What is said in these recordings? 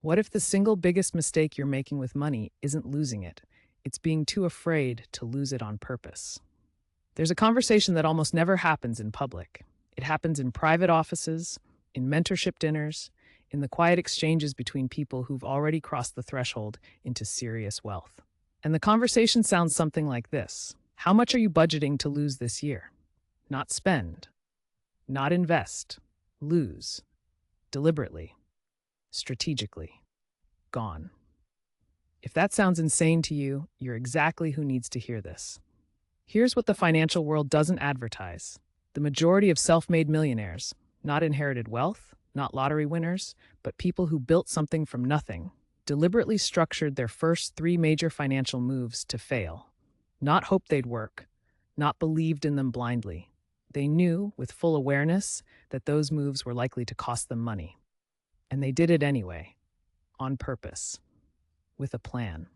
What if the single biggest mistake you're making with money isn't losing it? It's being too afraid to lose it on purpose. There's a conversation that almost never happens in public. It happens in private offices, in mentorship dinners, in the quiet exchanges between people who've already crossed the threshold into serious wealth. And the conversation sounds something like this: how much are you budgeting to lose this year? Not spend, not invest, lose, deliberately, strategically, gone. If that sounds insane to you, you're exactly who needs to hear this. Here's what the financial world doesn't advertise: the majority of self made millionaires, not inherited wealth, not lottery winners, but people who built something from nothing, deliberately structured their first three major financial moves to fail. Not hoped they'd work, not believed in them blindly. They knew, with full awareness, that those moves were likely to cost them money. And they did it anyway, on purpose, with a plan.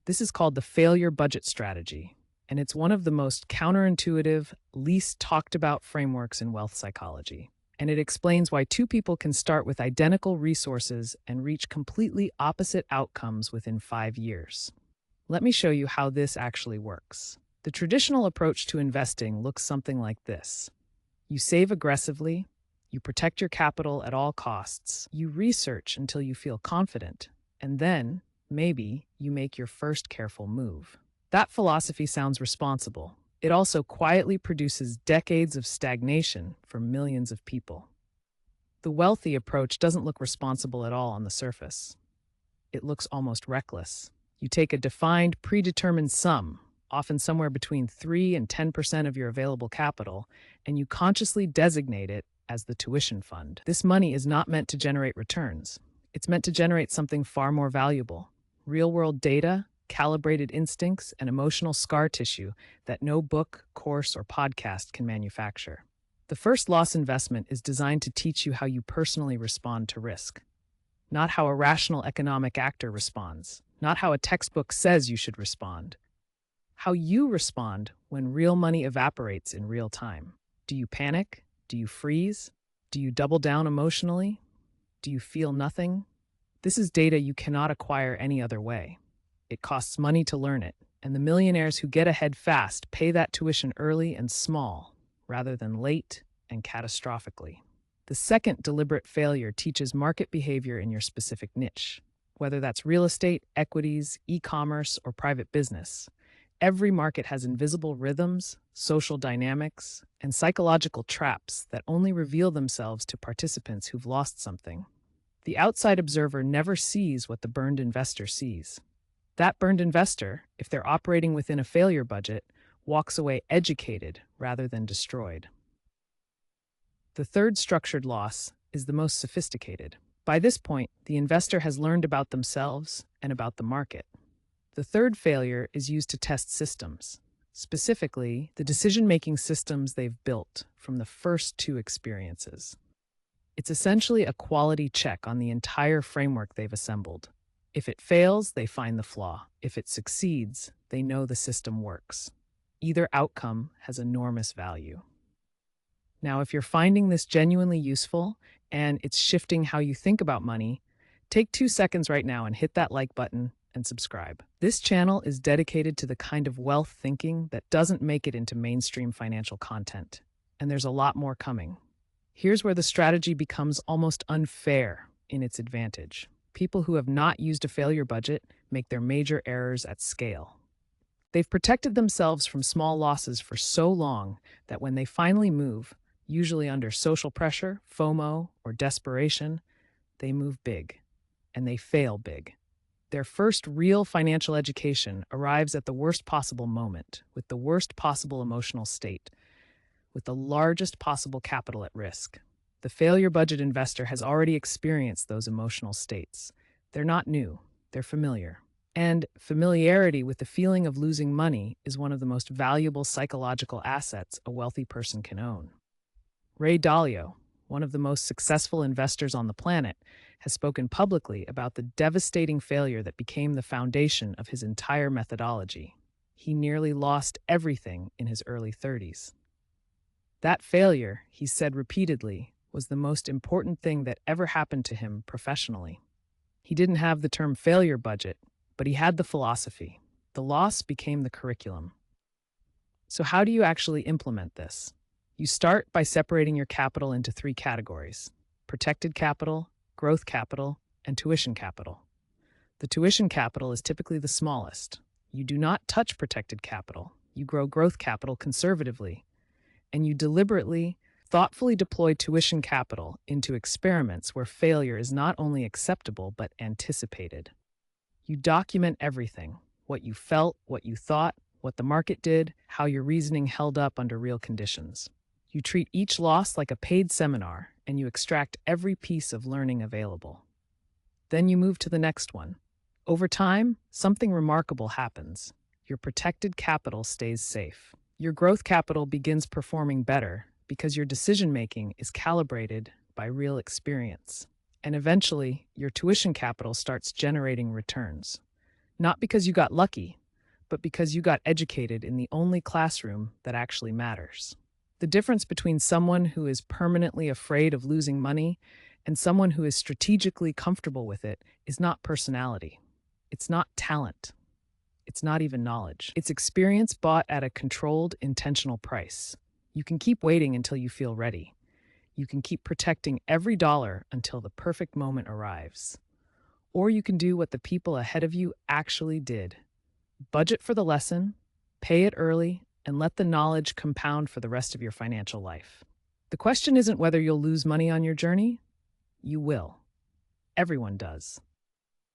This is called the failure budget strategy, and it's one of the most counterintuitive, least talked about frameworks in wealth psychology. And it explains why two people can start with identical resources and reach completely opposite outcomes within 5 years. Let me show you how this actually works. The traditional approach to investing looks something like this: you save aggressively, you protect your capital at all costs, you research until you feel confident, and then, maybe, you make your first careful move. That philosophy sounds responsible. It also quietly produces decades of stagnation for millions of people. The wealthy approach doesn't look responsible at all on the surface. It looks almost reckless. You take a defined, predetermined sum, often somewhere between 3 and 10% of your available capital, and you consciously designate it as the tuition fund. This money is not meant to generate returns. It's meant to generate something far more valuable: real-world data, calibrated instincts, and emotional scar tissue that no book, course, or podcast can manufacture. The first loss investment is designed to teach you how you personally respond to risk, not how a rational economic actor responds, not how a textbook says you should respond. How you respond when real money evaporates in real time. Do you panic? Do you freeze? Do you double down emotionally? Do you feel nothing? This is data you cannot acquire any other way. It costs money to learn it, and the millionaires who get ahead fast pay that tuition early and small, rather than late and catastrophically. The second deliberate failure teaches market behavior in your specific niche, whether that's real estate, equities, e-commerce, or private business. Every market has invisible rhythms, social dynamics, and psychological traps that only reveal themselves to participants who've lost something. The outside observer never sees what the burned investor sees. That burned investor, if they're operating within a failure budget, walks away educated rather than destroyed. The third structured loss is the most sophisticated. By this point, the investor has learned about themselves and about the market. The third failure is used to test systems, specifically the decision-making systems they've built from the first two experiences. It's essentially a quality check on the entire framework they've assembled. If it fails, they find the flaw. If it succeeds, they know the system works. Either outcome has enormous value. Now, if you're finding this genuinely useful and it's shifting how you think about money, take 2 seconds right now and hit that like button and subscribe. This channel is dedicated to the kind of wealth thinking that doesn't make it into mainstream financial content, and there's a lot more coming. Here's where the strategy becomes almost unfair in its advantage. People who have not used a failure budget make their major errors at scale. They've protected themselves from small losses for so long that when they finally move, usually under social pressure, FOMO, or desperation, they move big, and they fail big. Their first real financial education arrives at the worst possible moment, with the worst possible emotional state, with the largest possible capital at risk. The failure budget investor has already experienced those emotional states. They're not new, they're familiar. And familiarity with the feeling of losing money is one of the most valuable psychological assets a wealthy person can own. Ray Dalio, one of the most successful investors on the planet, has spoken publicly about the devastating failure that became the foundation of his entire methodology. He nearly lost everything in his early 30s. That failure, he said repeatedly, was the most important thing that ever happened to him professionally. He didn't have the term failure budget, but he had the philosophy. The loss became the curriculum. So, how do you actually implement this? You start by separating your capital into three categories: protected capital, growth capital, and tuition capital. The tuition capital is typically the smallest. You do not touch protected capital. You grow growth capital conservatively, and you deliberately, thoughtfully deploy tuition capital into experiments where failure is not only acceptable but anticipated. You document everything: what you felt, what you thought, what the market did, how your reasoning held up under real conditions. You treat each loss like a paid seminar, and you extract every piece of learning available. Then you move to the next one. Over time, something remarkable happens. Your protected capital stays safe. Your growth capital begins performing better because your decision-making is calibrated by real experience. And eventually, your tuition capital starts generating returns. Not because you got lucky, but because you got educated in the only classroom that actually matters. The difference between someone who is permanently afraid of losing money and someone who is strategically comfortable with it is not personality. It's not talent. It's not even knowledge. It's experience bought at a controlled, intentional price. You can keep waiting until you feel ready. You can keep protecting every dollar until the perfect moment arrives. Or you can do what the people ahead of you actually did. Budget for the lesson, pay it early, and let the knowledge compound for the rest of your financial life. The question isn't whether you'll lose money on your journey. You will. Everyone does.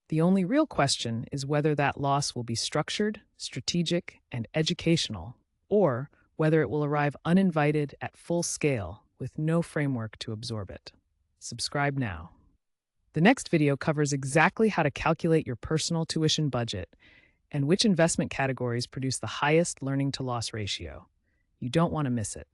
The only real question is whether that loss will be structured, strategic, and educational, or whether it will arrive uninvited at full scale with no framework to absorb it. Subscribe now. The next video covers exactly how to calculate your personal tuition budget and which investment categories produce the highest learning to loss ratio. You don't want to miss it.